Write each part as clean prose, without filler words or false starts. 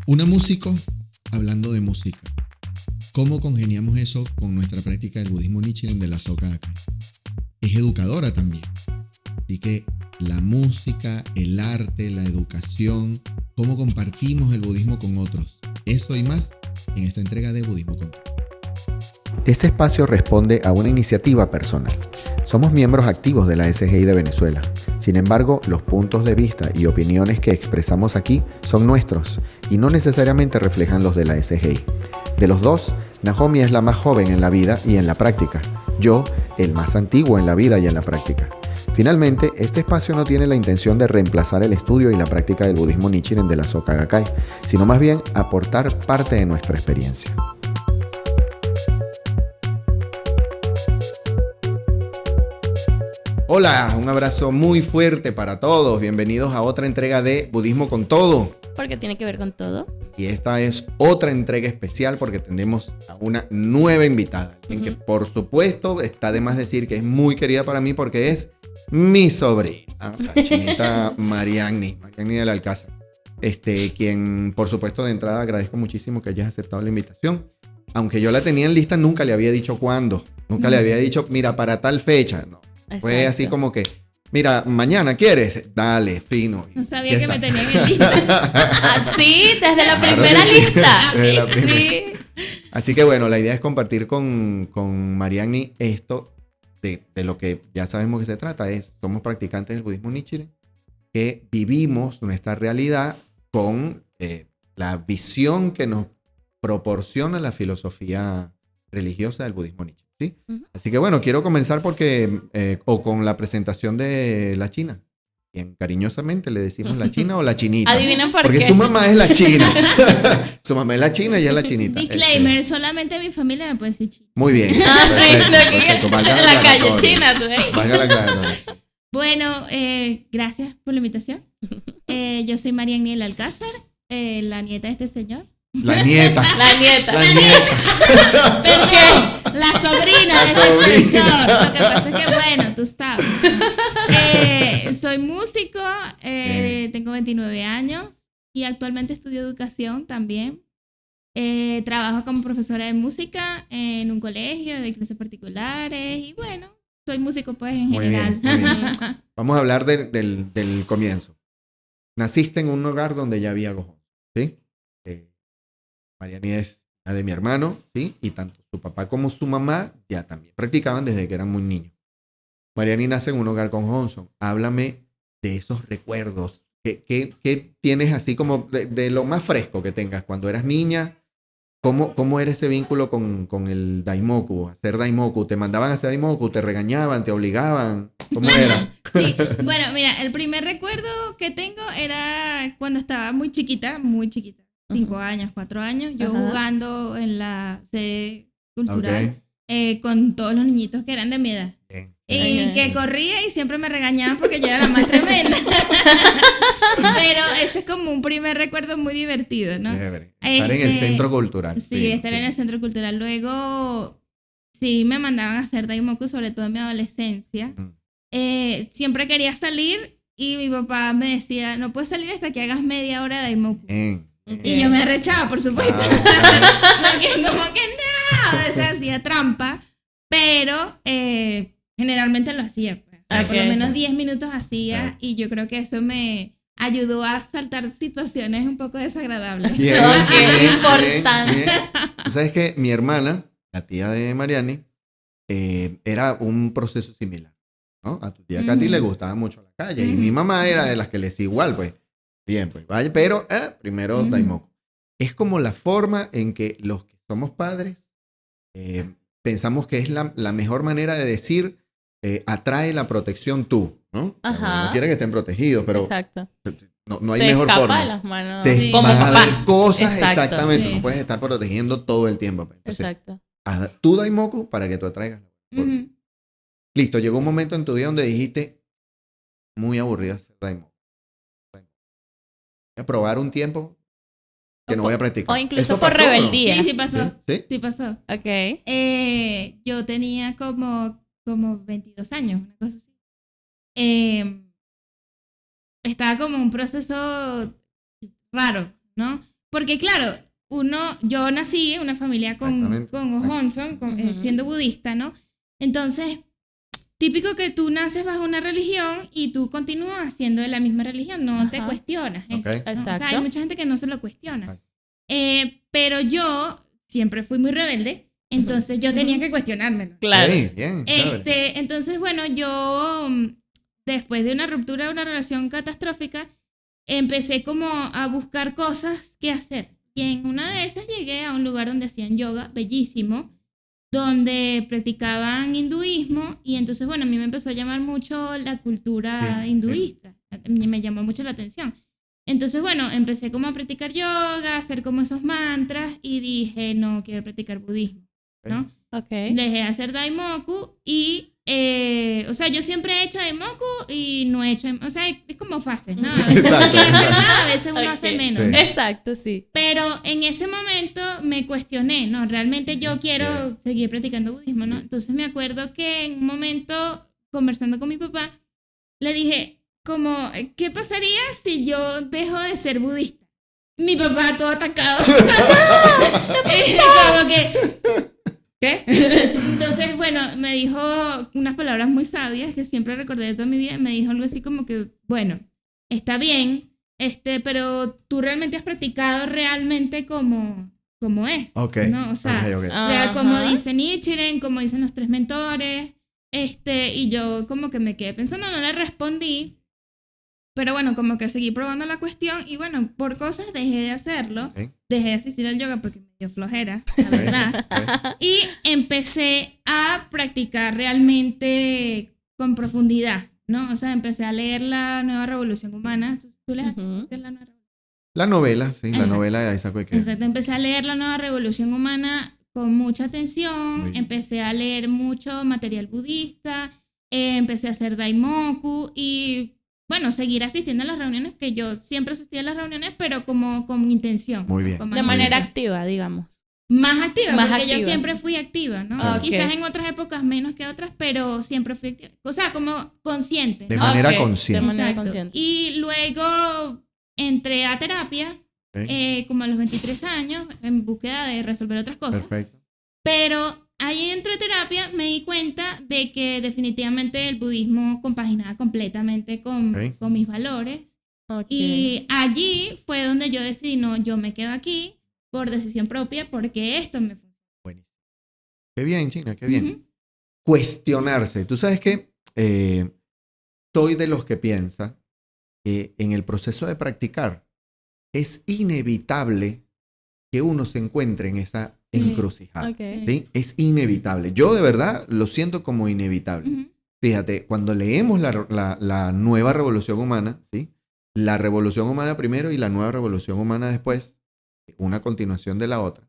Una músico hablando de música. ¿Cómo congeniamos eso con nuestra práctica del budismo Nichiren de la Soka Gakkai? Es educadora también. Así que la música, el arte, la educación, cómo compartimos el budismo con otros. Eso y más en esta entrega de Budismo con Todo. Este espacio responde a una iniciativa personal. Somos miembros activos de la SGI de Venezuela. Sin embargo, los puntos de vista y opiniones que expresamos aquí son nuestros y no necesariamente reflejan los de la SGI. De los dos, Nahomi es la más joven en la vida y en la práctica. Yo, el más antiguo en la vida y en la práctica. Finalmente, este espacio no tiene la intención de reemplazar el estudio y la práctica del budismo Nichiren de la Soka Gakkai, sino más bien aportar parte de nuestra experiencia. Hola, un abrazo muy fuerte para todos. Bienvenidos a otra entrega de Budismo con Todo. Porque tiene que ver con todo. Y esta es otra entrega especial porque tenemos a una nueva invitada. En que por supuesto está de más decir que es muy querida para mí porque es mi sobrina, la chinita Marianny del Alcázar. Quien por supuesto de entrada agradezco muchísimo que hayas aceptado la invitación. Aunque yo la tenía en lista, nunca le había dicho cuándo. Nunca le había dicho, mira, para tal fecha. No. Exacto. Fue así como que, mira, mañana ¿quieres? Dale, fino. No sabía que me tenían en lista. Sí, desde la primera lista. Desde la primera. Sí. Así que bueno, la idea es compartir con Marianny esto de lo que ya sabemos que se trata. Somos practicantes del budismo Nichiren que vivimos nuestra realidad con la visión que nos proporciona la filosofía religiosa del budismo Nichiren. ¿Sí? Uh-huh. Así que bueno, quiero comenzar con la presentación de la china. Bien, cariñosamente le decimos la china o la chinita. Adivinen por porque qué. su mamá es la china. Su mamá es la china y ella es la chinita. Disclaimer, solamente mi familia me puede decir chino. Muy bien. Perfecto. Valga En la calle aclaratoria. china, tú, ¿eh? Valga la aclaratoria. Bueno, gracias por la invitación. Yo soy Marianny del Alcázar, la nieta de este señor. La nieta. La nieta. La nieta. Perdón, la sobrina de este señor. Lo que pasa es que, bueno, tú sabes. Soy músico, tengo 29 años y actualmente estudio educación también. Trabajo como profesora de música en un colegio de clases particulares y bueno, soy músico pues en Muy general. bien, muy bien. Vamos a hablar del comienzo. Naciste en un hogar donde ya había gojón, ¿sí? Marianny es la de mi hermano, ¿sí? Y tanto su papá como su mamá ya también practicaban desde que eran muy niños. Marianny nace en un hogar con Johnson. Háblame de esos recuerdos. ¿Qué tienes así como de lo más fresco que tengas cuando eras niña? ¿Cómo era ese vínculo con el Daimoku? Hacer Daimoku. ¿Te mandaban a hacer Daimoku? ¿Te regañaban? ¿Te obligaban? ¿Cómo era? Sí, bueno, mira, el primer recuerdo que tengo era cuando estaba muy chiquita, 5 años, 4 años, yo jugando en la sede cultural con todos los niñitos que eran de mi edad. Bien. Y que corría y siempre me regañaban porque yo era la más tremenda. Pero ese es como un primer recuerdo muy divertido, ¿no? Estar en el centro cultural. Sí, estar en el centro cultural. Luego, sí, me mandaban a hacer Daimoku, sobre todo en mi adolescencia. Siempre quería salir y mi papá me decía, no puedes salir hasta que hagas media hora de Daimoku. Y yo me arrechaba, por supuesto. Porque como que no, a veces hacía trampa, pero generalmente lo hacía. Pues. O sea, por lo menos 10 minutos hacía y yo creo que eso me ayudó a saltar situaciones un poco desagradables. Bien, Qué importante. bien. ¿Sabes qué? Mi hermana, la tía de Marianny, era un proceso similar, ¿no? A tu tía Katy le gustaba mucho la calle y mi mamá era de las que le decía igual, pues. Bien, pues vaya, pero primero Daimoku. Es como la forma en que los que somos padres pensamos que es la mejor manera de decir atrae la protección tú, ¿no? Ajá. No quieren que estén protegidos, pero Exacto. no hay Se mejor escapa forma. de las manos. Sí, Como van a papá. haber cosas, Exacto, exactamente. sí. No puedes estar protegiendo todo el tiempo. Pues. Entonces, Exacto. haz tú Daimoku para que tú atraigas. Listo, llegó un momento en tu vida donde dijiste, muy aburrido hacer Daimoku. Voy a probar un tiempo que no voy a practicar. O incluso ¿Eso por pasó o no? rebeldía. Sí, sí pasó. ¿Sí? Sí pasó. Ok. Yo tenía como 22 años, una cosa así. Estaba como en un proceso raro, ¿no? porque claro, yo nací en una familia con Exactamente. Johnson, siendo budista, ¿no? Entonces, típico que tú naces bajo una religión y tú continúas siendo de la misma religión, no te Ajá. cuestionas eso, Ok. ¿no? O sea, Exacto. hay mucha gente que no se lo cuestiona. Exacto. Pero yo siempre fui muy rebelde, entonces yo tenía que cuestionármelo. Claro. Sí, bien, chévere. Entonces, bueno, yo después de una ruptura de una relación catastrófica, empecé como a buscar cosas que hacer. Y en una de esas llegué a un lugar donde hacían yoga, bellísimo, donde practicaban hinduismo. Y entonces, bueno, a mí me empezó a llamar mucho la cultura Sí, hinduista. Me llamó mucho la atención. Entonces, bueno, empecé como a practicar yoga, a hacer como esos mantras y dije, no, quiero practicar budismo, ¿no? Ok. Dejé de hacer Daimoku y, o sea, yo siempre he hecho Daimoku y no he hecho, o sea, es como fases, ¿no? A veces uno Exacto, quiere hacer exacto. más, a veces uno Ok. hace menos. Sí. ¿no? Exacto, sí. Pero en ese momento me cuestioné, ¿no? Realmente yo quiero seguir practicando budismo, ¿no? Entonces me acuerdo que en un momento, conversando con mi papá, le dije, como, ¿qué pasaría si yo dejo de ser budista? Mi papá todo atacado. Como que, ¿qué? Entonces, bueno, me dijo unas palabras muy sabias que siempre recordé de toda mi vida. Me dijo algo así como que, bueno, está bien, pero tú realmente has practicado realmente como es, Ok. ¿no? O sea, Ok, ok. real, como Ajá. dice Nichiren, como dicen los 3 mentores, y yo como que me quedé pensando, no le respondí, pero bueno, como que seguí probando la cuestión y bueno, por cosas dejé de hacerlo, Ok. dejé de asistir al yoga porque me dio flojera, la verdad, Ok. y empecé a practicar realmente con profundidad, ¿no? O sea, empecé a leer la Nueva Revolución Humana. ¿Tú lees Ujú. qué es la Nueva Revolución? La novela, sí, la Exacto. novela de Isaac Ikeda. Exacto, empecé a leer la Nueva Revolución Humana con mucha Muy atención, bien. empecé a leer mucho material budista, empecé a hacer Daimoku y bueno, seguir asistiendo a las reuniones, que yo siempre asistía a las reuniones, pero como con intención. Muy bien. con De más manera intención. activa, digamos. Más activa, Más porque yo activa. siempre fui activa, ¿no? Claro. Ok. Quizás en otras épocas menos que otras, pero siempre fui activa. O sea, como consciente. De ¿no? manera Ok, consciente. de manera Exacto. consciente. Y luego entré a terapia, Ok. como a los 23 años, en búsqueda de resolver otras cosas. Perfecto. Pero ahí dentro de terapia me di cuenta de que definitivamente el budismo compaginaba completamente Ok. con mis valores. Ok. Y allí fue donde yo decidí, no, yo me quedo aquí por decisión propia porque esto me funciona. Buenísimo. Qué bien, China, qué bien. Ujú. Cuestionarse. Tú sabes que soy de los que piensa que en el proceso de practicar es inevitable que uno se encuentre en esa encrucijada. Ok. ¿Sí? Es inevitable. Yo de verdad lo siento como inevitable. Ujú. Fíjate, cuando leemos la nueva revolución humana, ¿sí? La revolución humana primero y la nueva revolución humana después, una continuación de la otra,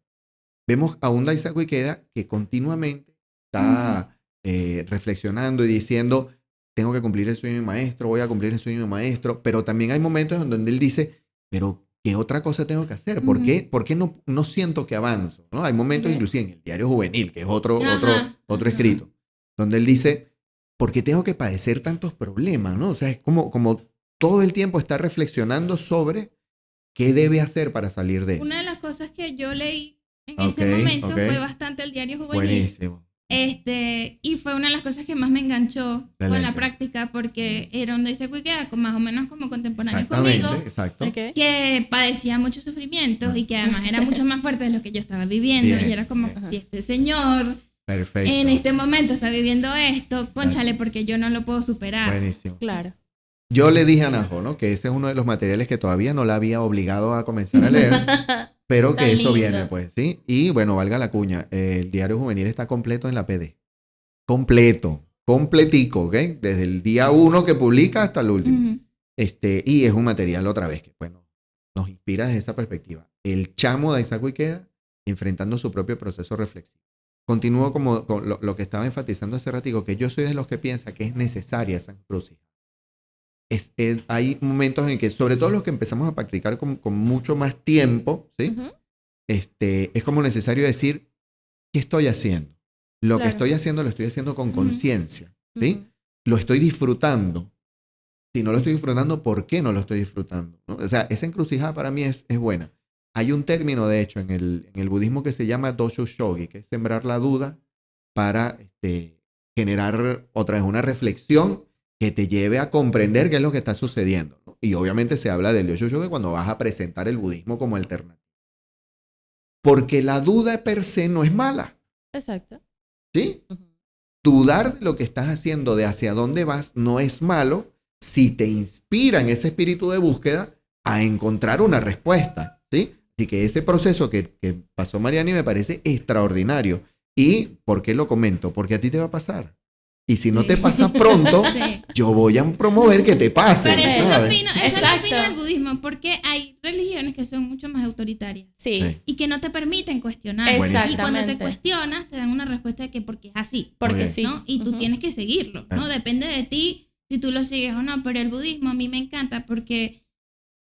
vemos a un Daisaku Ikeda que continuamente está reflexionando y diciendo, tengo que cumplir el sueño de mi maestro, voy a cumplir el sueño de mi maestro, pero también hay momentos en donde él dice, pero ¿qué otra cosa tengo que hacer? ¿Por qué, no siento que avanzo? ¿No? Hay momentos, Ok. inclusive en el Diario Juvenil, que es otro Ajá. escrito, donde él dice, ¿por qué tengo que padecer tantos problemas? ¿No? O sea, es como todo el tiempo está reflexionando sobre qué debe hacer para salir de eso. Una de las cosas que yo leí en Ok, ese momento ok. fue bastante el diario juvenil. Buenísimo. Y fue una de las cosas que más me enganchó con la Excelente. práctica porque era un Daisaku Ikeda más o menos como contemporáneo Exactamente, conmigo, exacto. Ok. que padecía muchos sufrimientos y que además era mucho más fuerte de lo que yo estaba viviendo. Bien, Y era como, bien. si este señor Perfecto. en este momento está viviendo esto, cónchale, porque yo no lo puedo superar. Buenísimo. Claro. Yo le dije a Najo, ¿no? Que ese es uno de los materiales que todavía no la había obligado a comenzar a leer, pero que Tan eso lindo. viene, pues, ¿sí? Y bueno, valga la cuña, el Diario Juvenil está completo en la PD. Completo, completico, ¿ok? Desde el día 1 que publica hasta el último. Ujú. Y es un material otra vez que, bueno, nos inspira desde esa perspectiva. El chamo de Daisaku Ikeda enfrentando su propio proceso reflexivo. Continúo con lo que estaba enfatizando hace ratico, que yo soy de los que piensa que es necesaria esa encrucijada. Hay momentos en que, sobre todo los que empezamos a practicar con mucho más tiempo, ¿sí? Ujú. Es como necesario decir, ¿qué estoy haciendo? Lo que Claro. estoy haciendo lo estoy haciendo con Ujú. conciencia, ¿sí? Ujú. Lo estoy disfrutando. Si no lo estoy disfrutando, ¿por qué no lo estoy disfrutando? ¿No? O sea, esa encrucijada para mí es buena. Hay un término, de hecho, en el budismo que se llama dosho shogi, que es sembrar la duda para generar otra vez una reflexión que te lleve a comprender qué es lo que está sucediendo, ¿no? Y obviamente se habla del dosho shogi cuando vas a presentar el budismo como alternativa. Porque la duda per se no es mala, Exacto. ¿sí? Ujú. Dudar de lo que estás haciendo, de hacia dónde vas, no es malo si te inspira en ese espíritu de búsqueda a encontrar una respuesta, ¿sí? Así que ese proceso que pasó Mariani me parece extraordinario. ¿Y por qué lo comento? Porque a ti te va a pasar. Y si no Sí. te pasa pronto, Sí. yo voy a promover que te pase. Pero eso es lo ¿sabes? fino, eso es lo Exacto. fino del budismo, porque hay religiones que son mucho más autoritarias Sí. Sí. y que no te permiten cuestionar. Exactamente. Y cuando te cuestionas, te dan una respuesta de que porque es así, Porque Muy bien. sí. ¿no? Y tú Ujú. tienes que seguirlo, ¿no? Claro. Depende de ti si tú lo sigues o no, pero el budismo a mí me encanta porque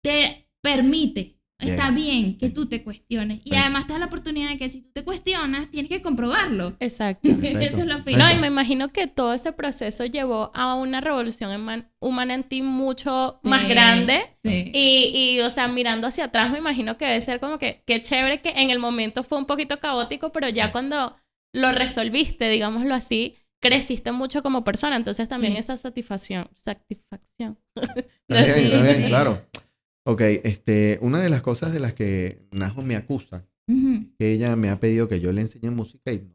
te permite, está bien que tú te cuestiones. Y Bien. además te da la oportunidad de que si tú te cuestionas, tienes que comprobarlo. Exacto. Perfecto. Eso es lo fino. No, y me imagino que todo ese proceso llevó a una revolución humana en ti mucho más Sí. grande. Sí. Y, o sea, mirando hacia atrás, me imagino que debe ser como que qué chévere que en el momento fue un poquito caótico, pero ya cuando lo resolviste, digámoslo así, creciste mucho como persona. Entonces también Sí. esa satisfacción. Está bien, Sí, está bien, sí. claro. Ok, una de las cosas de las que Najo me acusa, Ujú. que ella me ha pedido que yo le enseñe música y no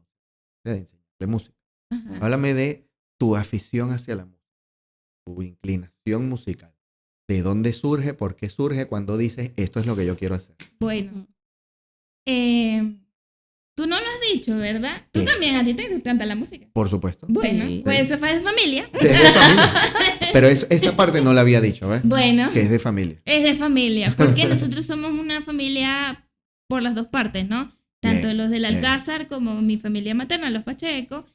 sé de enseñarle música. Ajá. Háblame de tu afición hacia la música, tu inclinación musical. ¿De dónde surge? ¿Por qué surge? Cuando dices, esto es lo que yo quiero hacer. Bueno, tú no lo has dicho, ¿verdad? Tú Sí. también, a ti te encanta la música. Por supuesto. Bueno, Sí. pues eso fue de familia. Sí, es de familia. Pero esa parte no la había dicho, ¿ves? Bueno, Que es de familia. es de familia, porque nosotros somos una familia por las dos partes, ¿no? Tanto Bien, los del bien. Alcázar como mi familia materna, los Pacheco.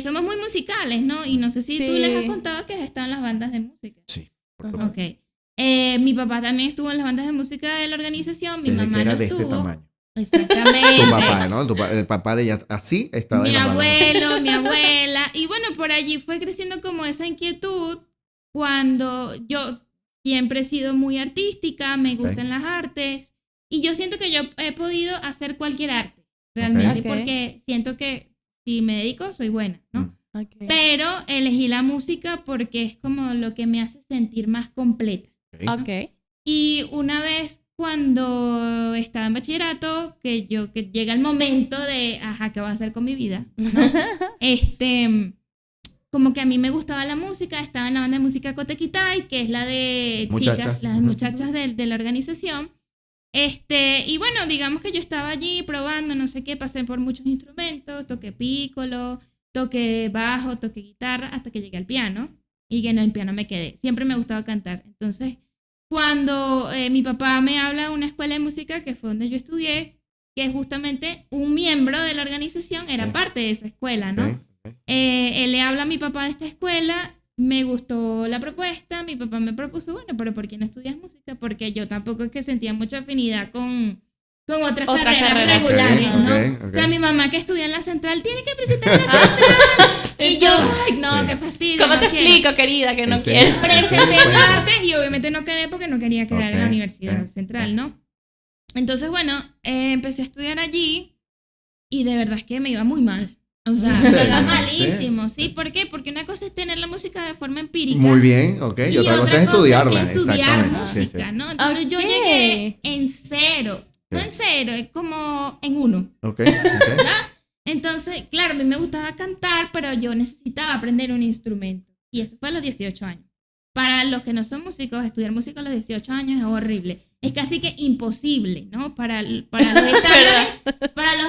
Somos muy musicales, ¿no? Y no sé si tú Sí. les has contado que has estado en las bandas de música. Sí, por Ajá. supuesto. Ok. Mi papá también estuvo en las bandas de música de la organización, mi Desde mamá que era lo de este estuvo. tamaño. Exactamente. Tu papá, ¿no? El papá de ella así estaba en Mi la banda. abuelo, mi abuela. Y bueno, por allí fue creciendo como esa inquietud cuando yo siempre he sido muy artística, me gustan las artes y yo siento que yo he podido hacer cualquier arte, realmente, Ok. porque siento que si me dedico soy buena, ¿no? Ok. Pero elegí la música porque es como lo que me hace sentir más completa. Ok. Ok. Y una vez cuando estaba en bachillerato, que llega el momento de, ajá, ¿qué voy a hacer con mi vida? ¿No? Como que a mí me gustaba la música, estaba en la banda de música Cotequitay, que es la de Muchachas. chicas, las Ujú. muchachas de la organización. Y bueno, digamos que yo estaba allí probando, no sé qué, pasé por muchos instrumentos, toqué pícolo, toqué bajo, toqué guitarra, hasta que llegué al piano, y que en el piano me quedé. Siempre me gustaba cantar. Entonces, cuando mi papá me habla de una escuela de música, que fue donde yo estudié, que justamente un miembro de la organización era Ok. parte de esa escuela, ¿no? Ok, ok. Él le habla a mi papá de esta escuela, me gustó la propuesta, mi papá me propuso, bueno, pero ¿por qué no estudias música? Porque yo tampoco es que sentía mucha afinidad con otras Otra carreras carrera. regulares, Ok, ¿no? ok, ok. O sea, mi mamá que estudia en la central tiene que presentar en la central. Y yo, ay, no, Sí. qué fastidio. ¿Cómo no te quiero. explico, querida, que no Ese- quiero? Presenté en Bueno. artes y obviamente no quedé porque no quería quedar en la Ok, Universidad ok, Central, ¿no? Entonces, bueno, empecé a estudiar allí y de verdad es que me iba muy mal. O sea, ¿En me serio? iba ¿Sí? malísimo, ¿sí? ¿Por qué? Porque una cosa es tener la música de forma empírica. Muy bien, ok. Y otra cosa es estudiarla. es estudiar Exactamente. Sí, música, sí. ¿no? Entonces yo Ok. llegué en cero. No Ok. en cero, es como en uno. Ok, ok. Entonces, claro, a mí me gustaba cantar, pero yo necesitaba aprender un instrumento. Y eso fue a los 18 años. Para los que no son músicos, estudiar música a los 18 años es horrible. Es casi que imposible, ¿no? Para los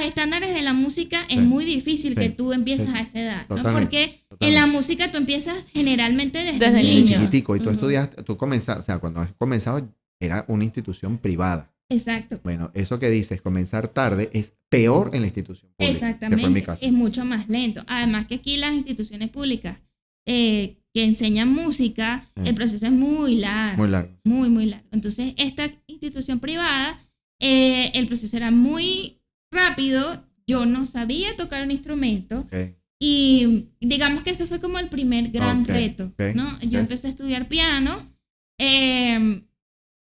estándares de la música es Sí. muy difícil Sí. que tú empieces Sí, sí. a esa edad, ¿no? Totalmente, Porque en totalmente. la música tú empiezas generalmente desde Desde Desde niño. chiquitico. Y tú Ujú. estudiaste, tú comenzaste, o sea, cuando has comenzado era una institución privada. Exacto. Bueno, eso que dices, comenzar tarde, es peor en la institución pública. Exactamente. Que fue mi caso. Es mucho más lento. Además que aquí las instituciones públicas que enseñan música, Mm. el proceso es muy largo. Muy largo. Muy, muy largo. Entonces, esta institución privada, el proceso era muy rápido. Yo no sabía tocar un instrumento. Ok. Y digamos que ese fue como el primer gran Ok, reto, ok, ¿no? Yo ok. empecé a estudiar piano. eh,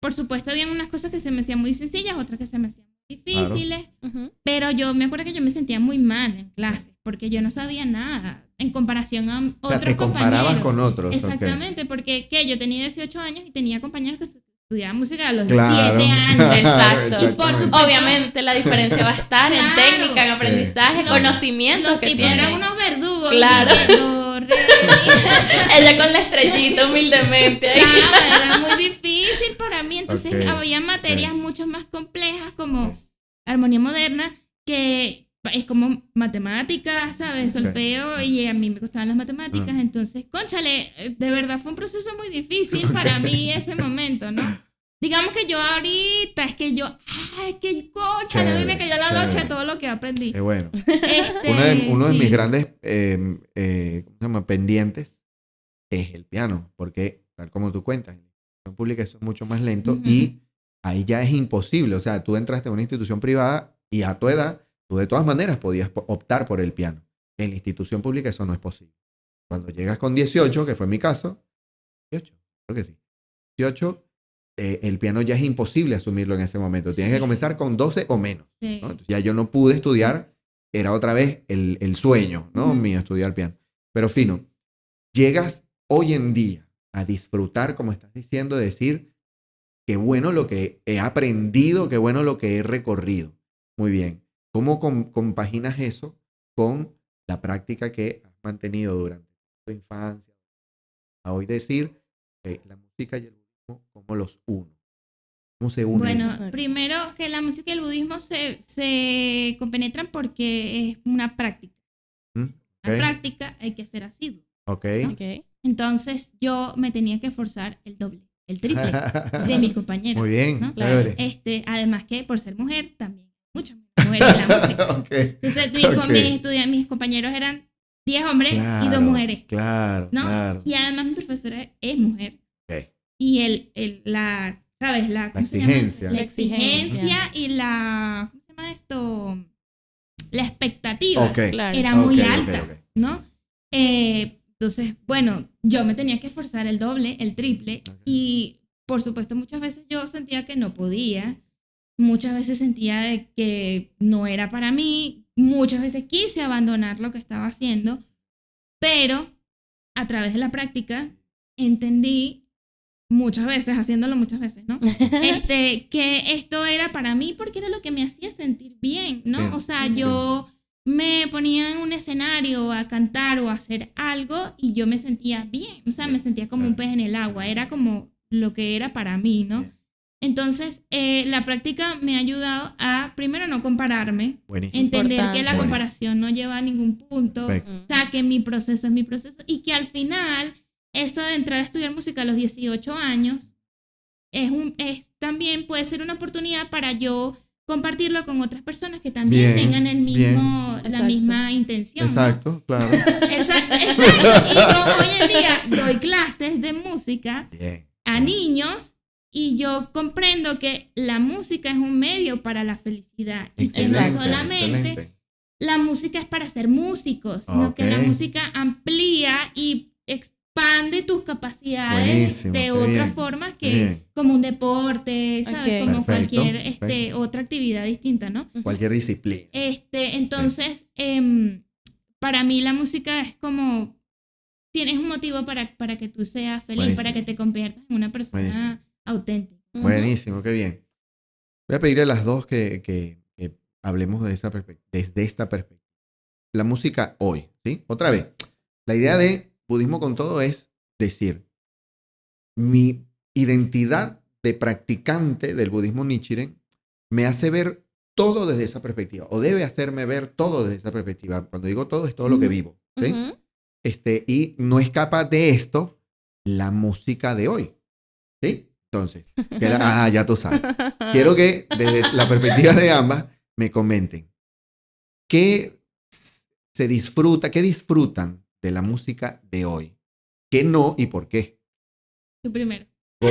por supuesto, habían unas cosas que se me hacían muy sencillas, otras que se me hacían muy difíciles. Ujú. Pero yo me acuerdo que yo me sentía muy mal en clase, porque yo no sabía nada en comparación a O sea, otros te comparabas compañeros. con otros. ok. Exactamente, porque ¿qué? Yo tenía 18 años y tenía compañeros que estudiaban música a los Claro. 7 años. Exacto. Y por supuesto, Obviamente la diferencia va a estar en Claro. técnica, en aprendizaje, Sí. conocimientos los que tipos tienen. eran unos verdugos. Claro. y que do, re, mi. Ella con la estrellita humildemente ahí. Chama, era muy difícil para mí. Entonces Ok, había materias ok. mucho más complejas como armonía moderna, que es como matemáticas, ¿sabes? Ok. Solfeo, y a mí me gustaban las matemáticas. Ah. Entonces, cónchale, de verdad fue un proceso muy difícil para mí ese momento, ¿no? Digamos que yo ahorita, es que yo, es que cónchale, a mí me cayó la Chévere, noche chévere. todo lo que aprendí. Qué bueno. Este, Uno de sí. mis grandes ¿cómo se llama? Pendientes es el piano, porque tal como tú cuentas, en la institución pública eso es mucho más lento Ujú. y ahí ya es imposible. O sea, tú entraste en una institución privada y a tu edad, tú de todas maneras podías optar por el piano. En la institución pública eso no es posible. Cuando llegas con 18, que fue mi caso, 18, creo que sí, 18, el piano ya es imposible asumirlo en ese momento. Tienes que comenzar con 12 o menos. Sí. ¿no? Entonces ya yo no pude estudiar, era otra vez el sueño, ¿no? Ujú. Mío, estudiar piano. Pero fino, llegas hoy en día a disfrutar, como estás diciendo, de decir, qué bueno lo que he aprendido, qué bueno lo que he recorrido. Muy bien. ¿Cómo compaginas eso con la práctica que has mantenido durante tu infancia? A hoy decir, la música y el budismo, ¿cómo los uno? ¿Cómo se unen? Bueno, Exacto. primero que la música y el budismo se compenetran porque es una práctica. ¿Mm? La Ok. práctica hay que ser asiduo. Ok. Ok. Entonces yo me tenía que esforzar el doble, el triple de mis compañeros. Muy bien. ¿no? Claro. Chévere. Además que por ser mujer también muchas mujeres en la música. Ok. Entonces Ok. mis compañeros eran 10 hombres y 2 Claro, mujeres. Claro, ¿no? claro. Y además mi profesora es mujer. Ok. Y ¿sabes? ¿Cómo se llama? exigencia. La La exigencia. exigencia y ¿cómo se llama esto? La expectativa Ok. Claro. era muy Ok, ok, alta, ok. ¿no? Entonces, bueno, yo me tenía que esforzar el doble, el triple, Ok. y por supuesto muchas veces yo sentía que no podía, muchas veces sentía de que no era para mí, muchas veces quise abandonar lo que estaba haciendo, pero a través de la práctica entendí muchas veces, haciéndolo muchas veces, ¿no? Que esto era para mí porque era lo que me hacía sentir bien, ¿no? Bien. O sea, Bien. yo me ponía en un escenario a cantar o a hacer algo y yo me sentía bien, o sea, Bien. me sentía como un pez en el agua, era como lo que era para mí, ¿no? Bien. Entonces, la práctica me ha ayudado a, primero, no compararme, Buenísimo. entender Importante. que la Buenísimo. comparación no lleva a ningún punto, Perfecto. Mm. o sea, que mi proceso es mi proceso y que al final eso de entrar a estudiar música a los 18 años también puede ser una oportunidad para yo compartirlo con otras personas que también Bien, tengan la Exacto. misma intención. ¿no? Exacto, claro. Exacto. Y yo hoy en día doy clases de música Bien. a niños y yo comprendo que la música es un medio para la felicidad y que no Excelente, solamente excelente. la música es para ser músicos, sino que la Ok. música amplía y expande tus capacidades Buenísimo, de qué otras bien, formas qué que bien. como un deporte, ¿sabes? Ok. Como Perfecto, cualquier perfecto. otra actividad distinta, ¿no? Cualquier disciplina. Entonces, para mí la música es como, tienes un motivo para que tú seas feliz, Buenísimo. para que te conviertas en una persona Buenísimo. auténtica. Ujú. Buenísimo, qué bien. Voy a pedirle a las dos que hablemos desde esta perspectiva. La música hoy, ¿sí? Otra vez, la idea de budismo con todo es decir, mi identidad de practicante del budismo Nichiren me hace ver todo desde esa perspectiva, o debe hacerme ver todo desde esa perspectiva. Cuando digo todo, es todo lo que vivo, ¿sí? Ujú. Y no escapa de esto la música de hoy, ¿sí? Entonces, ya tú sabes. Quiero que desde la perspectiva de ambas me comenten qué se disfruta, qué disfrutan de la música de hoy, qué no y por qué. Tú primero. Go.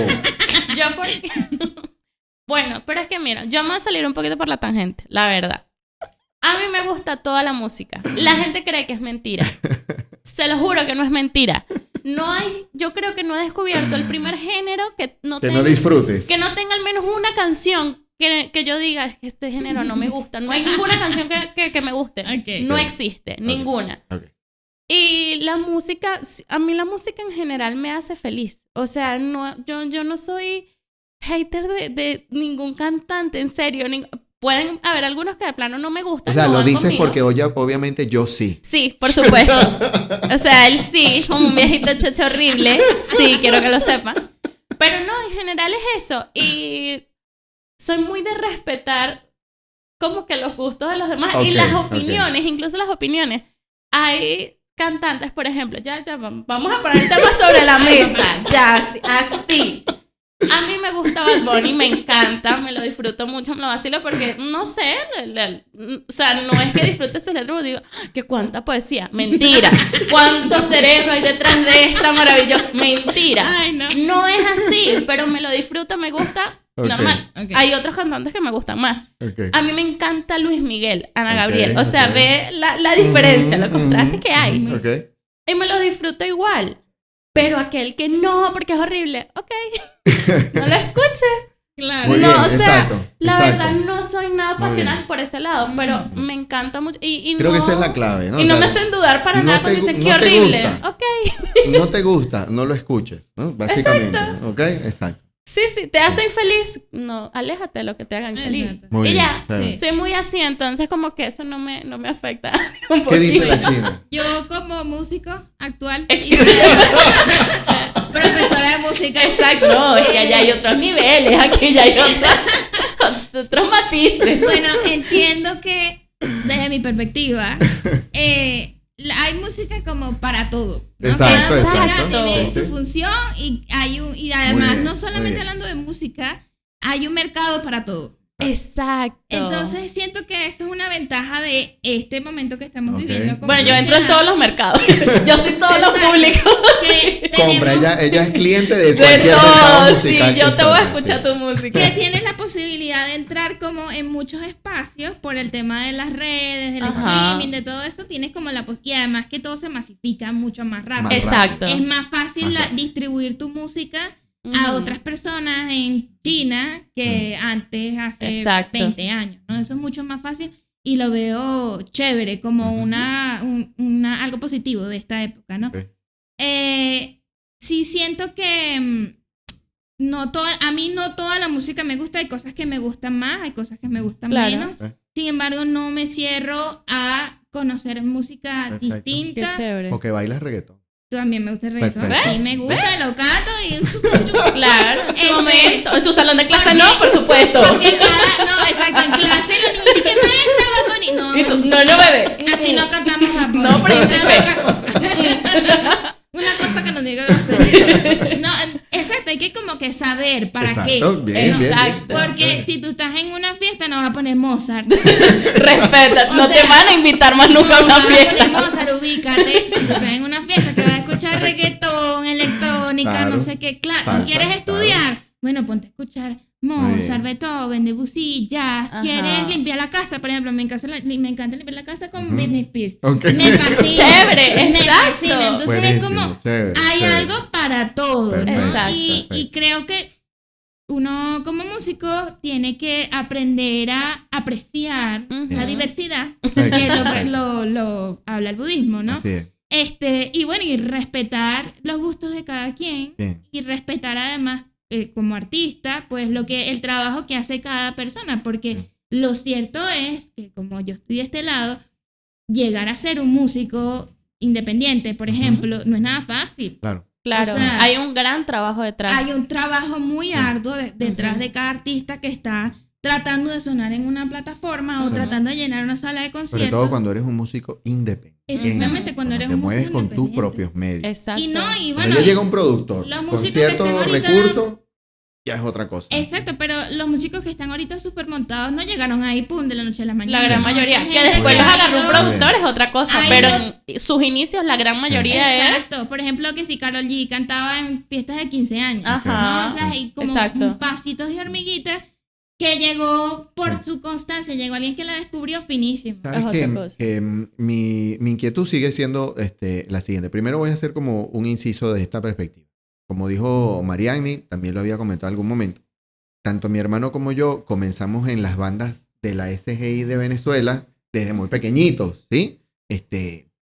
Yo porque... Bueno, pero es que mira, yo me voy a salir un poquito por la tangente, la verdad. A mí me gusta toda la música. La gente cree que es mentira. Se lo juro que no es mentira. no hay, yo creo que no he descubierto el primer género que no Que tenga, no disfrutes. que no tenga al menos una canción que yo diga, es que este género no me gusta. No hay ninguna canción que me guste. Ok. No existe, ninguna. Ok. Y la música, a mí la música en general me hace feliz. O sea, no, yo no soy hater de ningún cantante, en serio. Pueden haber algunos que de plano no me gustan. O sea, no lo van dices conmigo. porque obviamente yo sí. Sí, por supuesto. O sea, él sí, como un viejito chocho horrible. Sí, quiero que lo sepan. Pero no, en general es eso. Y soy muy de respetar como que los gustos de los demás. Ok, Y las ok. opiniones, incluso las opiniones. Hay cantantes, por ejemplo, ya, vamos a poner el tema sobre la mesa. Ya, así. A mí me gusta Bad Bunny, me encanta, me lo disfruto mucho, me lo vacilo porque, no sé, o sea, no es que disfrute sus letras, digo, que cuánta poesía, mentira, cuánto cerebro hay detrás de esta maravillosa, mentira, Ay, no. no es así, pero me lo disfruto, me gusta, Ok, normal. ok. Hay otros cantantes que me gustan más. Ok. A mí me encanta Luis Miguel, Ana Ok, Gabriel, o sea, ok. ve la diferencia, los contrastes que hay. Ok. Y me lo disfruto igual. Pero aquel que no, porque es horrible, ok, no lo escuche. Claro. Muy No, bien, o sea, exacto, La exacto. verdad no soy nada Muy pasional bien. por ese lado, pero me encanta mucho. Y Creo no, que esa es la clave, ¿no? Y O no sea, me hacen dudar para no nada te cuando gu- dicen no qué te horrible. gusta. Ok, No te gusta, no lo escuches, ¿no? Básicamente. ¿Ok? Exacto. sí, te hacen feliz. No, aléjate de lo que te hagan feliz. Exacto. Muy Y bien. ya, Sí. soy muy así, entonces como que eso no me afecta un ¿Qué dice la poquito. China? Yo como músico actual Es y que- profesora de música. Exacto, no, es que allá hay otros niveles, aquí ya hay otros matices. Bueno, entiendo que desde mi perspectiva hay música como para todo, ¿no? Exacto, Cada música exacto. tiene Sí, su sí. función y Muy además bien, no muy solamente bien. hablando de música, hay un mercado para todo. Exacto. Entonces siento que eso es una ventaja de este momento que estamos Ok. viviendo. como Bueno, yo entro en sociedad, todos los mercados. Yo soy todos los Exacto. públicos. que Compra, tenemos- ella es cliente de De cualquier mercado todo, sí, musical. yo que te voy a salga, escuchar sí. tu música. que tienes la posibilidad de entrar como en muchos espacios por el tema de las redes, del Ajá. streaming, de todo eso, tienes como y además que todo se masifica mucho más rápido. Más Exacto. Es más fácil Más rápido. distribuir tu música a Ujú. otras personas en China que antes, hace Exacto. 20 años, ¿no? Eso es mucho más fácil y lo veo chévere, como algo positivo de esta época, ¿no? Ok. Sí siento que a mí no toda la música me gusta, hay cosas que me gustan más, hay cosas que me gustan Claro. menos. Ok. Sin embargo, no me cierro a conocer música Perfecto. Qué distinta. chévere. O que bailas reggaetón. También me gusta el reggaetón. Perfecto. Sí, me gusta, lo canto Claro, en su Este- momento. En su salón de clase no, por supuesto. Porque no, exacto, en clase los niños dicen, ¿qué maestra Bad Bunny? No, Y tú, no, bebé. aquí no cantamos Bad Bunny. No, príncipe. Cantamos otra cosa. Una cosa que nos diga grosería. No, exacto, hay que como que saber para Exacto, qué. bien, ¿no? bien, Exacto. bien. Porque si tú estás en una fiesta no vas a poner Mozart. Respeta, O no te sea, van a invitar más nunca a No una vas a poner fiesta. Mozart, ubícate. Si tú estás en una fiesta que vas a escuchar reggaetón, electrónica, Claro. no sé qué, claro, Salsa, ¿no quieres claro. estudiar? Bueno, ponte a escuchar Mozart, bien. Beethoven, Debussy, jazz. Ajá. ¿Quieres limpiar la casa? Por ejemplo, me encanta limpiar la casa con Britney Spears. Ok. Me fascina. Chévere, me exacto. fascina. Entonces Buenísimo, es como, chévere, hay chévere. algo para todo, ¿no? Perfecto, Y perfecto. creo que uno como músico tiene que aprender a apreciar Ujú. la diversidad Exacto. que lo habla el budismo, ¿no? Así es. Y bueno, y respetar los gustos de cada quien Bien. y respetar además como artista, pues el trabajo que hace cada persona, porque Sí. lo cierto es que como yo estoy de este lado, llegar a ser un músico independiente, por Ujú. ejemplo, no es nada fácil. Claro. Claro, O sea, hay un gran trabajo detrás. Hay un trabajo muy arduo detrás Ujú. de cada artista que está tratando de sonar en una plataforma o Ujú. tratando de llenar una sala de Sobre conciertos. todo cuando eres un músico independiente. Exactamente, cuando eres te un mueves músico con tus independiente. propios medios. Exacto. Y no, y Cuando bueno, ya y- llega un productor los con músicos que ciertos están ahorita- recursos, ya es otra cosa. exacto, pero los músicos que están ahorita súper montados no llegaron ahí, pum, de la noche a la mañana. La gran No, mayoría. esa Que gente después que los ha agarró un ido- productor es otra cosa. Ha Pero ido- en sus inicios, la gran mayoría es. Exacto, por ejemplo, que si Karol G cantaba en fiestas de 15 años. Ajá. ¿no? O sea, hay como Exacto. pasitos de hormiguita que llegó por su constancia, llegó alguien que la descubrió finísimo. ¿Sabes Es otra qué? cosa. Mi inquietud sigue siendo la siguiente. Primero voy a hacer como un inciso de esta perspectiva. Como dijo Mariani, también lo había comentado en algún momento. Tanto mi hermano como yo comenzamos en las bandas de la SGI de Venezuela desde muy pequeñitos, ¿sí?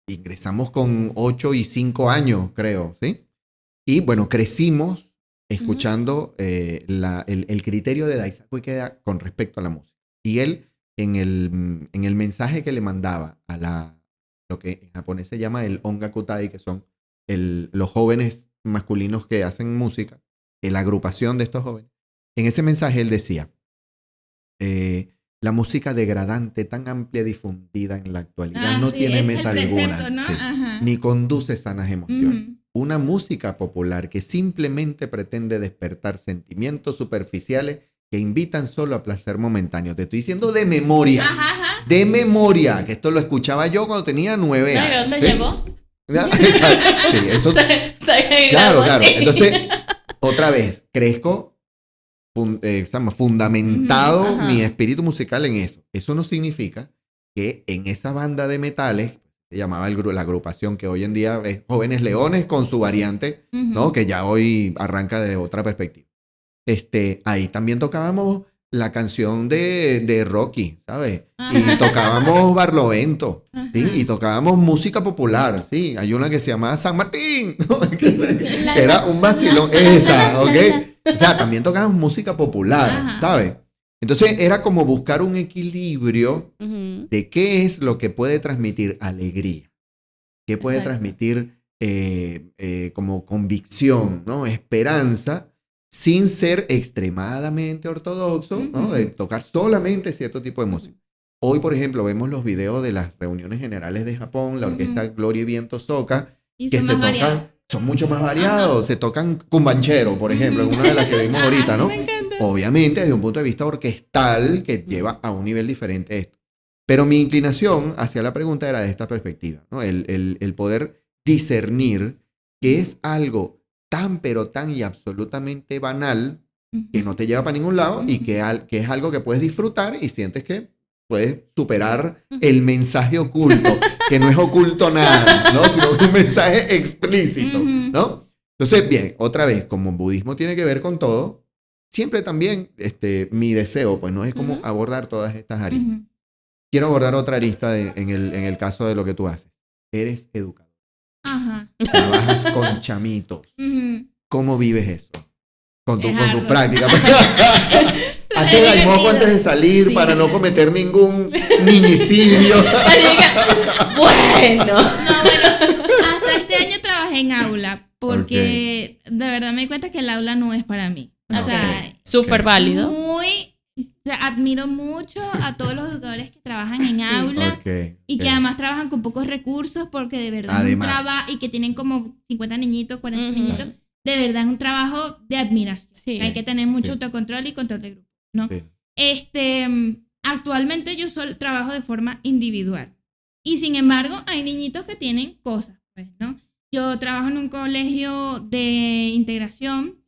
Ingresamos con 8 y 5 años, creo, ¿sí? Y bueno, crecimos escuchando el criterio de Daisaku Ikeda con respecto a la música. Y él, en el mensaje que le mandaba a lo que en japonés se llama el Ongakutai, que son los jóvenes masculinos que hacen música, la agrupación de estos jóvenes, en ese mensaje él decía, la música degradante tan amplia y difundida en la actualidad no sí, tiene es meta el precepto, alguna, ¿no? sí, Ajá. ni conduce sanas emociones. Una música popular que simplemente pretende despertar sentimientos superficiales que invitan solo a placer momentáneo. Te estoy diciendo de memoria. Ajá. De memoria, que esto lo escuchaba yo cuando tenía 9 ¿De años. dónde ¿sí? llegó? ¿Ya? Sí, eso. Claro, claro. Entonces, otra vez, crezco fundamentado Ajá. mi espíritu musical en eso. Eso no significa que en esa banda de metales, se llamaba la agrupación que hoy en día es Jóvenes Leones con su variante, ¿no? Que ya hoy arranca de otra perspectiva. Ahí también tocábamos la canción de Rocky, ¿sabes? Y tocábamos Barlovento, ¿sí? Y tocábamos música popular, ¿sí? Hay una que se llamaba San Martín, ¿no? que era un vacilón, esa, ¿ok? O sea, también tocábamos música popular, ¿sabes? Entonces era como buscar un equilibrio de qué es lo que puede transmitir alegría, qué puede transmitir como convicción, ¿no? Esperanza, sin ser extremadamente ortodoxo, ¿no? De tocar solamente cierto tipo de música. Hoy, por ejemplo, vemos los videos de las reuniones generales de Japón, la orquesta Gloria y Viento Soca, que se tocan, son mucho más variados, se tocan cumbanchero, por ejemplo, en una de las que vimos ahorita, ¿no? Obviamente, desde un punto de vista orquestal, que lleva a un nivel diferente esto. Pero mi inclinación hacia la pregunta era de esta perspectiva, ¿no? El poder discernir que es algo tan pero tan y absolutamente banal que no te lleva para ningún lado y que es algo que puedes disfrutar y sientes que puedes superar el mensaje oculto, que no es oculto nada, ¿no? Sino un mensaje explícito, ¿no? Entonces, bien, otra vez, como budismo tiene que ver con todo, siempre también mi deseo, pues no es como abordar todas estas aristas. Quiero abordar otra arista en el caso de lo que tú haces. Eres educador. Trabajas con chamitos. ¿Cómo vives eso? Con tu práctica. Haces el moco antes de salir para no cometer ningún niñicidio. Bueno. Hasta este año trabajé en aula porque de verdad me di cuenta que el aula no es para mí. O sea, súper válido. Admiro mucho a todos los educadores que trabajan en aula y que además trabajan con pocos recursos porque de verdad es un trabajo y que tienen como 50 niñitos, 40 niñitos. De verdad es un trabajo de admiración. Hay que tener mucho autocontrol y control de grupo, ¿no? Actualmente yo solo trabajo de forma individual y sin embargo hay niñitos que tienen cosas, pues, ¿no? Yo trabajo en un colegio de integración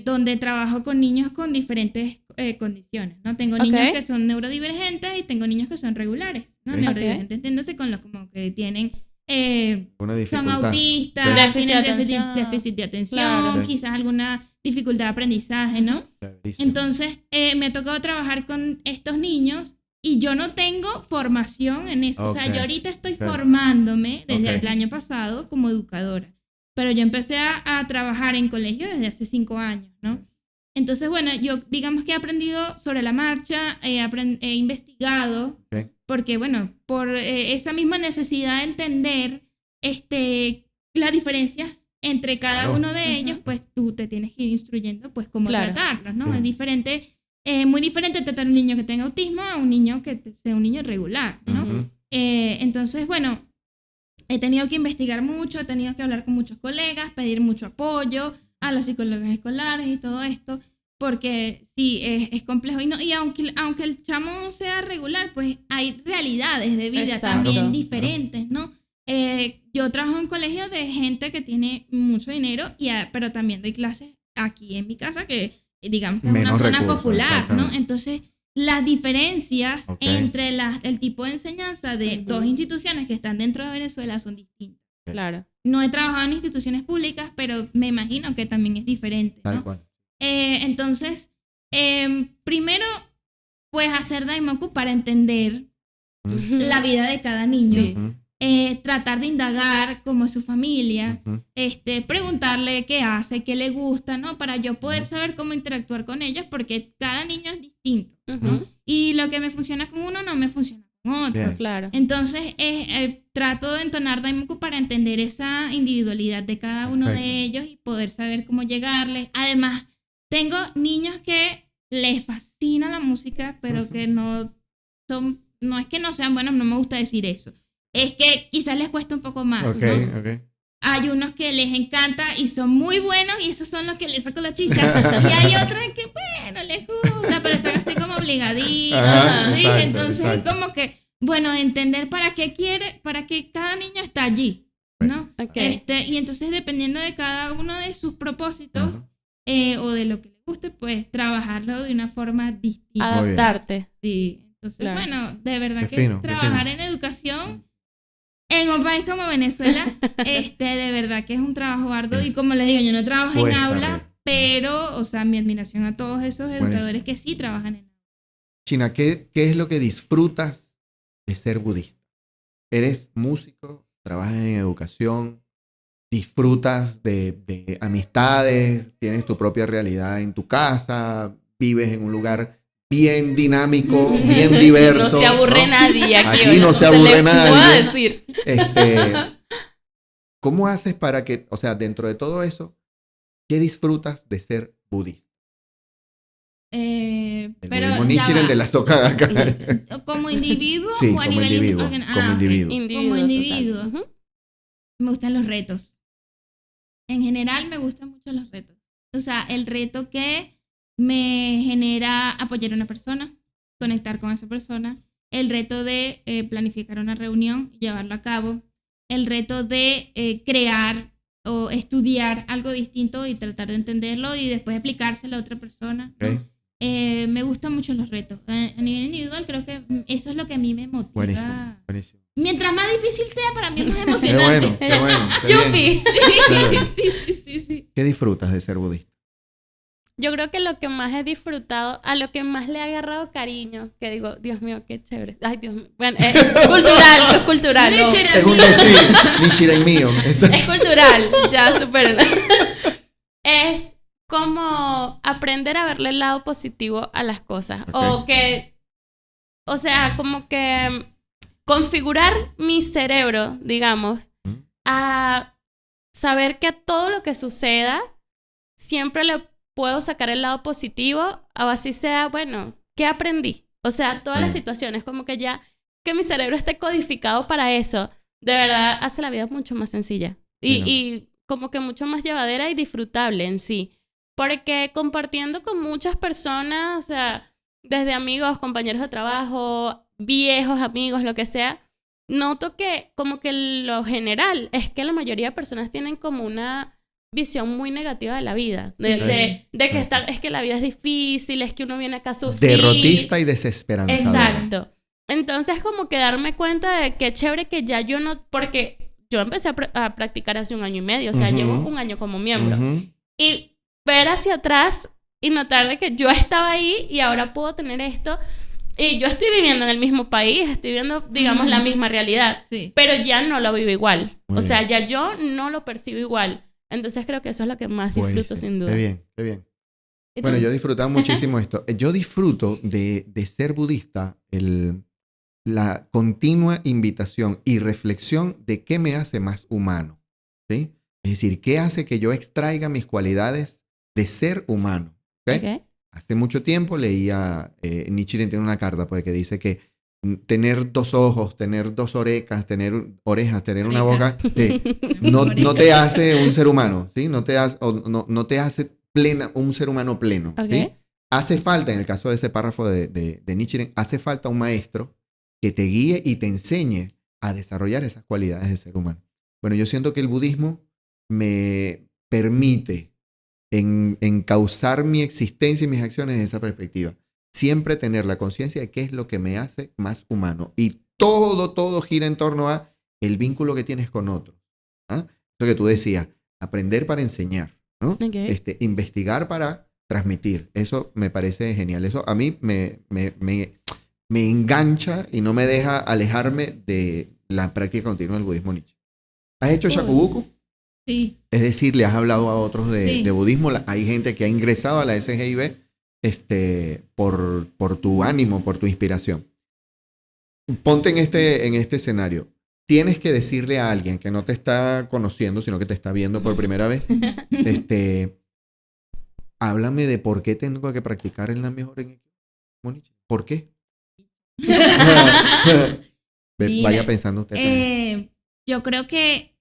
donde trabajo con niños con diferentes condiciones, ¿no? Tengo niños que son neurodivergentes y tengo niños que son regulares, ¿no? Neurodivergentes, entiéndase con los como que tienen son autistas, tienen déficit de atención, quizás alguna dificultad de aprendizaje, ¿no? Entonces, me ha tocado trabajar con estos niños y yo no tengo formación en eso. O sea, yo ahorita estoy formándome desde el año pasado como educadora. Pero yo empecé a trabajar en colegio desde hace 5 años, ¿no? Entonces, bueno, yo digamos que he aprendido sobre la marcha, he investigado, porque, bueno, por esa misma necesidad de entender las diferencias entre cada uno de ellos, pues tú te tienes que ir instruyendo, pues, cómo tratarlos, ¿no? Es diferente, muy diferente tratar a un niño que tenga autismo a un niño que sea un niño regular, ¿no? Entonces, bueno, he tenido que investigar mucho, he tenido que hablar con muchos colegas, pedir mucho apoyo a los psicólogos escolares y todo esto, porque sí, es complejo. Y aunque el chamo sea regular, pues hay realidades de vida también diferentes, ¿no? Yo trabajo en colegio de gente que tiene mucho dinero, pero también doy clases aquí en mi casa, que digamos que es Menos una zona recursos, popular, ¿no? exactamente. Entonces, las diferencias Ok. entre el tipo de enseñanza de Ujú. dos instituciones que están dentro de Venezuela son distintas. Claro. No he trabajado en instituciones públicas, pero me imagino que también es diferente, Tal ¿no? cual. Entonces, primero, pues hacer Daimoku para entender la vida de cada niño. Sí. Ujú, Tratar de indagar cómo es su familia, ujú. preguntarle qué hace, qué le gusta, ¿no? Para yo poder saber cómo interactuar con ellos, porque cada niño es distinto, ¿no? Ujú. Y lo que me funciona con uno no me funciona con otro. Bien. Claro. Entonces, trato de entonar Daimoku para entender esa individualidad de cada uno Perfecto. de ellos y poder saber cómo llegarles. Además, tengo niños que les fascina la música, pero que no es que no sean buenos, no me gusta decir eso. Es que quizás les cuesta un poco más, Ok, ¿no? ok. Hay unos que les encanta y son muy buenos y esos son los que les saco la chicha. Y hay otros que, bueno, les gusta, pero están así como obligaditos. Ajá, ¿sí? exacto, Entonces exacto. es como que, bueno, entender para qué quiere, para que cada niño está allí, ¿no? Ok. Y entonces dependiendo de cada uno de sus propósitos o de lo que le guste, pues trabajarlo de una forma distinta. Muy bien. Adaptarte. Sí, entonces, Claro. bueno, de verdad Qué que fino, qué trabajar fino. en educación en un país como Venezuela, de verdad que es un trabajo arduo. Y como les digo, yo no trabajo en Cuesta aula, arriba. pero, o sea, mi admiración a todos esos Buenísimo. educadores que sí trabajan en aula. China, ¿qué es lo que disfrutas de ser budista? ¿Eres músico? ¿Trabajas en educación? ¿Disfrutas de amistades? ¿Tienes tu propia realidad en tu casa? ¿Vives en un lugar bien dinámico, bien diverso? No se aburre ¿no? nadie aquí. Aquí hoy, no se le aburre puedo nadie. decir. ¿Cómo haces para que, o sea, dentro de todo eso, qué disfrutas de ser budista? El Pero budismo ya Nichiren va. de la Soka Gakkai. ¿Como individuo Sí, o a como nivel individuo, como ok. individuo. Como individuo. total. Ujú. Me gustan los retos. En general me gustan mucho los retos. O sea, el reto que me genera apoyar a una persona, conectar con esa persona, el reto de planificar una reunión y llevarlo a cabo, el reto de crear o estudiar algo distinto y tratar de entenderlo y después explicárselo a otra persona, ¿no? Ok. Me gustan mucho los retos. A nivel individual creo que eso es lo que a mí me motiva. Buenísimo, buenísimo. Mientras más difícil sea, para mí es más Qué emocionante. bueno, qué bueno. qué bien. Yupi. Claro. Sí. ¿Qué disfrutas de ser budista? Yo creo que lo que más he disfrutado, a lo que más le he agarrado cariño, que digo, Dios mío, qué chévere. Ay, Dios mío. Bueno, es cultural, es cultural. no. Nichiren. Es un decir, Nichiren mío. Exacto. Es cultural, ya supérenlo. Es como aprender a verle el lado positivo a las cosas. Ok. O sea, como que configurar mi cerebro, digamos, a saber que a todo lo que suceda siempre le puedo sacar el lado positivo, o así sea, bueno, ¿qué aprendí? O sea, todas las situaciones, como que ya que mi cerebro esté codificado para eso, de verdad hace la vida mucho más sencilla y como que mucho más llevadera y disfrutable en sí. Porque compartiendo con muchas personas, o sea, desde amigos, compañeros de trabajo, viejos amigos, lo que sea, noto que como que lo general es que la mayoría de personas tienen como una visión muy negativa de la vida. De que es que la vida es difícil, es que uno viene acá a sufrir. Derrotista y desesperanzador. Exacto. Entonces como que darme cuenta de que chévere que ya yo no... Porque yo empecé a practicar hace 1 año y medio, o sea, llevo 1 año como miembro. Y ver hacia atrás y notar de que yo estaba ahí y ahora puedo tener esto. Y yo estoy viviendo en el mismo país, estoy viviendo, digamos, la misma realidad. Sí. Pero ya no lo vivo igual. Muy o sea, bien. ya yo no lo percibo igual. Entonces creo que eso es lo que más disfruto, Buenísimo. sin duda. Qué bien, qué bien. ¿Y tú? Bueno, yo he disfrutado muchísimo esto. Yo disfruto de ser budista, la continua invitación y reflexión de qué me hace más humano. ¿Sí? Es decir, qué hace que yo extraiga mis cualidades de ser humano. ¿Ok? Ok. Hace mucho tiempo leía, Nichiren tiene una carta pues, que dice que tener 2 ojos, tener 2 orejas, tener orejas, tener una boca, no te hace un ser humano, ¿sí? No te hace un ser humano pleno, ¿sí? Ok. Hace falta, en el caso de ese párrafo de Nichiren, hace falta un maestro que te guíe y te enseñe a desarrollar esas cualidades de ser humano. Bueno, yo siento que el budismo me permite encauzar mi existencia y mis acciones en esa perspectiva. Siempre tener la conciencia de qué es lo que me hace más humano. Y todo gira en torno a el vínculo que tienes con otros. ¿Ah? Eso que tú decías, aprender para enseñar, ¿no? Okay. Investigar para transmitir. Eso me parece genial. Eso a mí me engancha y no me deja alejarme de la práctica continua del budismo Nichiren. ¿Has hecho shakubuku? Sí. Es decir, le has hablado a otros Sí. de budismo. Hay gente que ha ingresado a la SGIB por tu ánimo, por tu inspiración. Ponte en este escenario. Tienes que decirle a alguien que no te está conociendo, sino que te está viendo por primera vez, háblame de por qué tengo que practicar el Nam Myoho Renge Kyo. ¿Por qué? Vaya pensando usted también. Yo creo que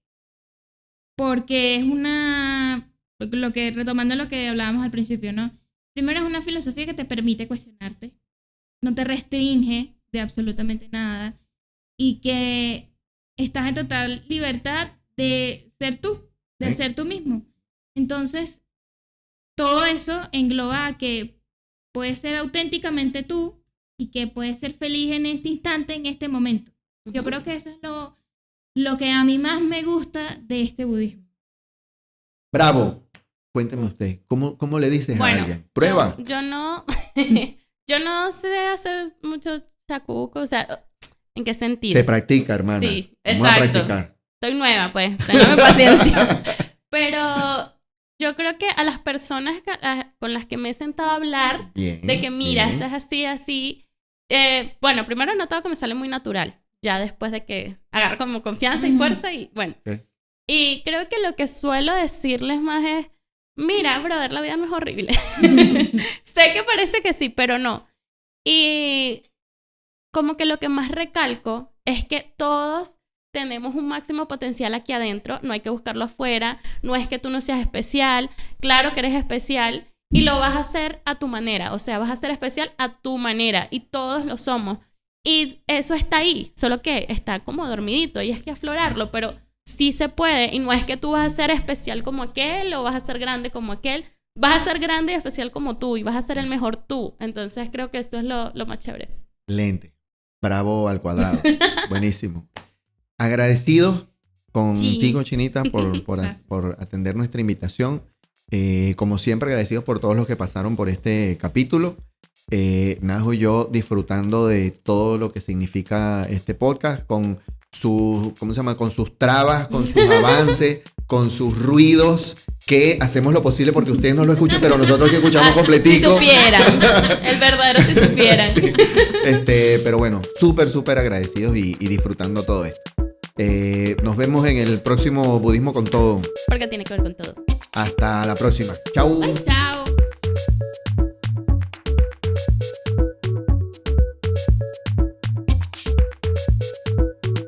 porque es retomando lo que hablábamos al principio, ¿no? Primero es una filosofía que te permite cuestionarte, no te restringe de absolutamente nada y que estás en total libertad de ser tú, de ser tú mismo. Entonces, todo eso engloba a que puedes ser auténticamente tú y que puedes ser feliz en este instante, en este momento. Yo creo que eso es lo que a mí más me gusta de este budismo. Bravo. Cuénteme usted, ¿cómo le dices a alguien? Prueba. Yo no sé hacer mucho shakubuku, o sea, ¿en qué sentido? Se practica, hermana. Sí, Vamos exacto. a practicar. Estoy nueva, pues, téngame paciencia. Pero yo creo que a las personas con las que me he sentado a hablar, Bien, de que mira, bien. estás así, bueno, primero he notado que me sale muy natural, ya después de que agarro como confianza y fuerza y bueno. Okay. Y creo que lo que suelo decirles más es, mira, brother, la vida no es horrible. Sé que parece que sí, pero no. Y como que lo que más recalco es que todos tenemos un máximo potencial aquí adentro, no hay que buscarlo afuera, no es que tú no seas especial, claro que eres especial y lo vas a hacer a tu manera, o sea, vas a ser especial a tu manera y todos lo somos. Y eso está ahí, solo que está como dormidito y es que aflorarlo, pero sí se puede y no es que tú vas a ser especial como aquel o vas a ser grande como aquel, vas a ser grande y especial como tú y vas a ser el mejor tú. Entonces creo que eso es lo más chévere. Excelente. Bravo al cuadrado. Buenísimo. Agradecido contigo, Sí. Chinita, por atender nuestra invitación. Como siempre, agradecidos por todos los que pasaron por este capítulo. Najo y yo disfrutando de todo lo que significa este podcast con con sus trabas, con sus avances, con sus ruidos, que hacemos lo posible porque ustedes no lo escuchan, pero nosotros sí escuchamos completico. Si supieran, el verdadero si supieran. Sí. Pero bueno, súper agradecidos y disfrutando todo esto. Nos vemos en el próximo Budismo con Todo. Porque tiene que ver con todo. Hasta la próxima. Chau. Chao.